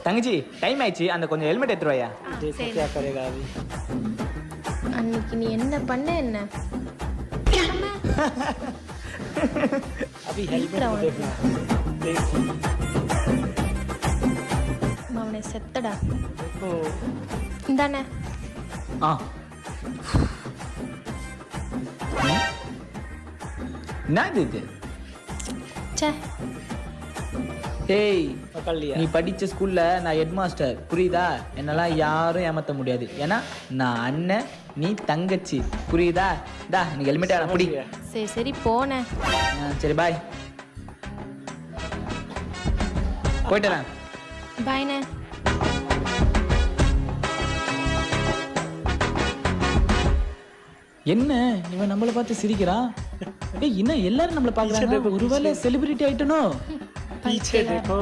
தங்கச்சி டைம் ஆயிடுச்சு, அந்த கொஞ்சம் ஹெல்மெட் எடுத்துருவாயா. சரி. क्या करेगा अभी? அன்னைக்கு நீ என்ன பண்ண என்ன अभी हेलमेट इतना देखना देख அவனை செத்தடா देखो இந்தானே ஆ என்னது இது? சே டேய், पकड़ लिया நீ படிச்ச ஸ்கூல்ல நான் ஹெட் மாஸ்டர், புரியுதா? என்னெல்லாம் யாரும் ஏமாத்த முடியாது. ஏன்னா நான் அண்ணன், நீ தங்கச்சி, புரியுதா? டா எனக்கு ஹெல்மெட் அப்படி. சரி சரி போனேன் சரி பாய், போயிட்டுறேன். பாய்ண்ணே. என்ன இவன் நம்மளை பார்த்து சிரிக்கிறான்? ஏய், என்ன எல்லாரும் நம்மளை பார்க்கறாங்க? ஒருவேளை செலிபிரிட்டி ஆயிட்டனோ? पीछे देखो